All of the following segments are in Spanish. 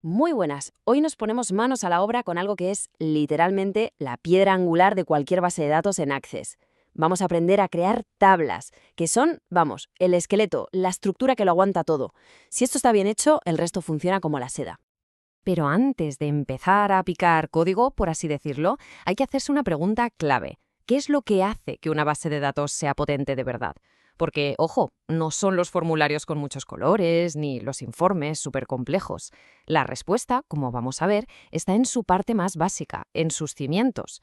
Muy buenas. Hoy nos ponemos manos a la obra con algo que es literalmente la piedra angular de cualquier base de datos en Access. Vamos a aprender a crear tablas, que son, vamos, el esqueleto, la estructura que lo aguanta todo. Si esto está bien hecho, el resto funciona como la seda. Pero antes de empezar a picar código, por así decirlo, hay que hacerse una pregunta clave. ¿Qué es lo que hace que una base de datos sea potente de verdad? Porque, ojo, no son los formularios con muchos colores ni los informes súper complejos. La respuesta, como vamos a ver, está en su parte más básica, en sus cimientos.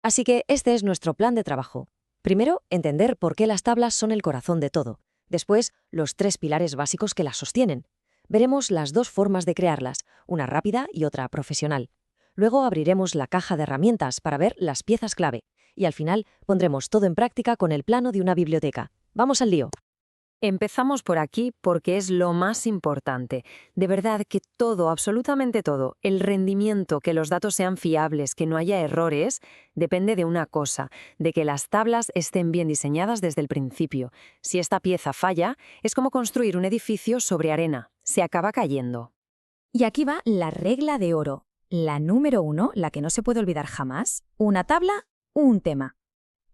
Así que este es nuestro plan de trabajo. Primero, entender por qué las tablas son el corazón de todo. Después, los tres pilares básicos que las sostienen. Veremos las dos formas de crearlas, una rápida y otra profesional. Luego abriremos la caja de herramientas para ver las piezas clave. Y al final pondremos todo en práctica con el plano de una biblioteca. ¡Vamos al lío! Empezamos por aquí porque es lo más importante. De verdad que todo, absolutamente todo, el rendimiento, que los datos sean fiables, que no haya errores, depende de una cosa, de que las tablas estén bien diseñadas desde el principio. Si esta pieza falla, es como construir un edificio sobre arena. Se acaba cayendo. Y aquí va la regla de oro. La número 1, la que no se puede olvidar jamás, una tabla, un tema.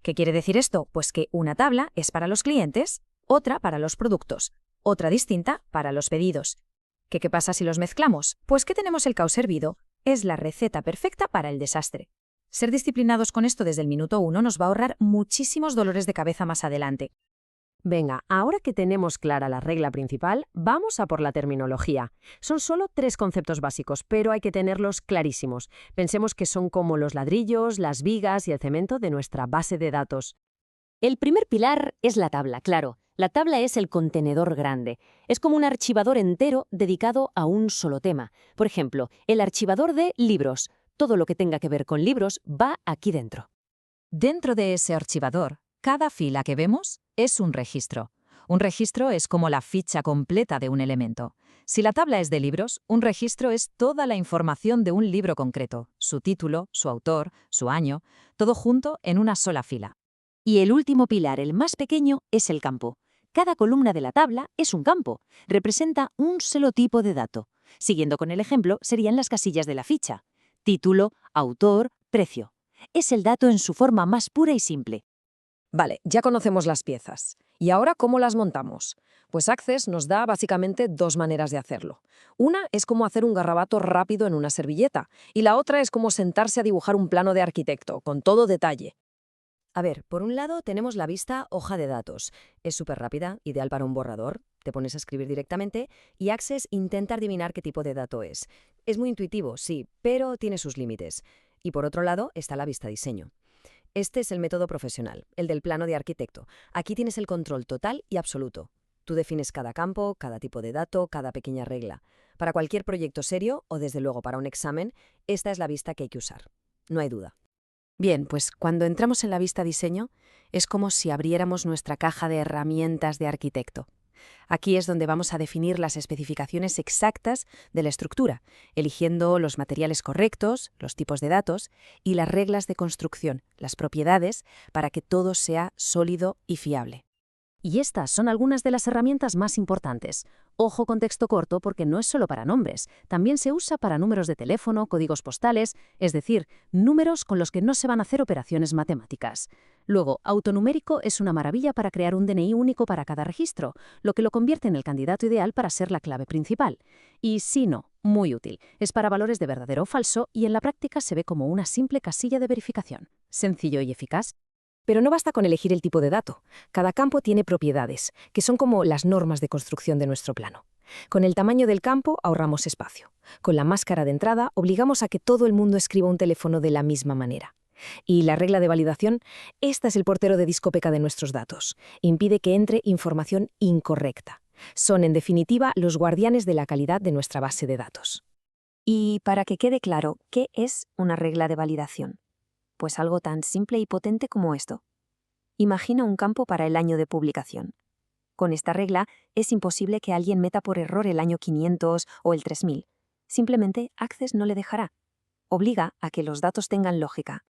¿Qué quiere decir esto? Pues que una tabla es para los clientes, otra para los productos, otra distinta para los pedidos. ¿Qué pasa si los mezclamos? Pues que tenemos el caos servido. Es la receta perfecta para el desastre. Ser disciplinados con esto desde el minuto 1 nos va a ahorrar muchísimos dolores de cabeza más adelante. Venga, ahora que tenemos clara la regla principal, vamos a por la terminología. Son solo 3 conceptos básicos, pero hay que tenerlos clarísimos. Pensemos que son como los ladrillos, las vigas y el cemento de nuestra base de datos. El primer pilar es la tabla, claro. La tabla es el contenedor grande. Es como un archivador entero dedicado a un solo tema. Por ejemplo, el archivador de libros. Todo lo que tenga que ver con libros va aquí dentro. Dentro de ese archivador, cada fila que vemos es un registro. Un registro es como la ficha completa de un elemento. Si la tabla es de libros, un registro es toda la información de un libro concreto, su título, su autor, su año, todo junto en una sola fila. Y el último pilar, el más pequeño, es el campo. Cada columna de la tabla es un campo. Representa un solo tipo de dato. Siguiendo con el ejemplo, serían las casillas de la ficha. Título, autor, precio. Es el dato en su forma más pura y simple. Vale, ya conocemos las piezas. ¿Y ahora cómo las montamos? Pues Access nos da básicamente dos maneras de hacerlo. Una es como hacer un garrabato rápido en una servilleta, y la otra es como sentarse a dibujar un plano de arquitecto, con todo detalle. A ver, por un lado tenemos la vista hoja de datos. Es súper rápida, ideal para un borrador. Te pones a escribir directamente y Access intenta adivinar qué tipo de dato es. Es muy intuitivo, sí, pero tiene sus límites. Y por otro lado está la vista diseño. Este es el método profesional, el del plano de arquitecto. Aquí tienes el control total y absoluto. Tú defines cada campo, cada tipo de dato, cada pequeña regla. Para cualquier proyecto serio, o desde luego para un examen, esta es la vista que hay que usar. No hay duda. Bien, pues cuando entramos en la vista diseño, es como si abriéramos nuestra caja de herramientas de arquitecto. Aquí es donde vamos a definir las especificaciones exactas de la estructura, eligiendo los materiales correctos, los tipos de datos y las reglas de construcción, las propiedades, para que todo sea sólido y fiable. Y estas son algunas de las herramientas más importantes. Ojo con texto corto porque no es solo para nombres, también se usa para números de teléfono, códigos postales, es decir, números con los que no se van a hacer operaciones matemáticas. Luego, autonumérico es una maravilla para crear un DNI único para cada registro, lo que lo convierte en el candidato ideal para ser la clave principal. Y sino, muy útil, es para valores de verdadero o falso y en la práctica se ve como una simple casilla de verificación. Sencillo y eficaz. Pero no basta con elegir el tipo de dato. Cada campo tiene propiedades, que son como las normas de construcción de nuestro plano. Con el tamaño del campo ahorramos espacio. Con la máscara de entrada obligamos a que todo el mundo escriba un teléfono de la misma manera. Y la regla de validación, esta es el portero de discoteca de nuestros datos. Impide que entre información incorrecta. Son, en definitiva, los guardianes de la calidad de nuestra base de datos. Y para que quede claro, ¿qué es una regla de validación? Pues algo tan simple y potente como esto. Imagina un campo para el año de publicación. Con esta regla es imposible que alguien meta por error el año 500 o el 3000. Simplemente Access no le dejará. Obliga a que los datos tengan lógica.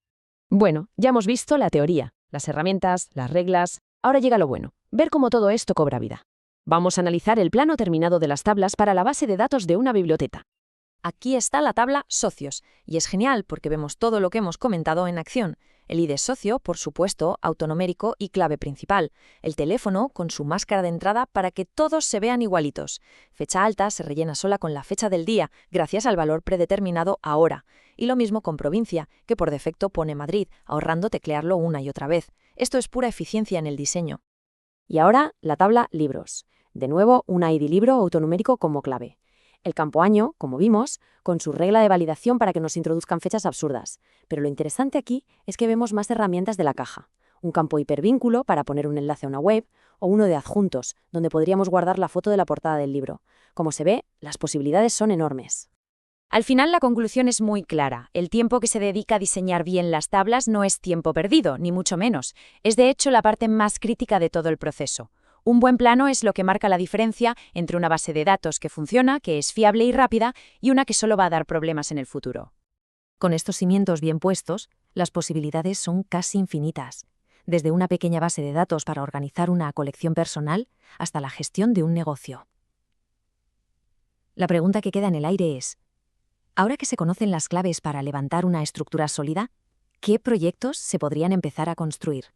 Bueno, ya hemos visto la teoría, las herramientas, las reglas. Ahora llega lo bueno, ver cómo todo esto cobra vida. Vamos a analizar el plano terminado de las tablas para la base de datos de una biblioteca. Aquí está la tabla socios, y es genial porque vemos todo lo que hemos comentado en acción. El ID socio, por supuesto, autonomérico y clave principal. El teléfono con su máscara de entrada para que todos se vean igualitos. Fecha alta se rellena sola con la fecha del día, gracias al valor predeterminado ahora. Y lo mismo con provincia, que por defecto pone Madrid, ahorrando teclearlo una y otra vez. Esto es pura eficiencia en el diseño. Y ahora la tabla libros. De nuevo, un ID libro autonumérico como clave. El campo año, como vimos, con su regla de validación para que nos introduzcan fechas absurdas. Pero lo interesante aquí es que vemos más herramientas de la caja. Un campo hipervínculo para poner un enlace a una web, o uno de adjuntos, donde podríamos guardar la foto de la portada del libro. Como se ve, las posibilidades son enormes. Al final la conclusión es muy clara. El tiempo que se dedica a diseñar bien las tablas no es tiempo perdido, ni mucho menos. Es de hecho la parte más crítica de todo el proceso. Un buen plano es lo que marca la diferencia entre una base de datos que funciona, que es fiable y rápida, y una que solo va a dar problemas en el futuro. Con estos cimientos bien puestos, las posibilidades son casi infinitas. Desde una pequeña base de datos para organizar una colección personal hasta la gestión de un negocio. La pregunta que queda en el aire es, ahora que se conocen las claves para levantar una estructura sólida, ¿qué proyectos se podrían empezar a construir?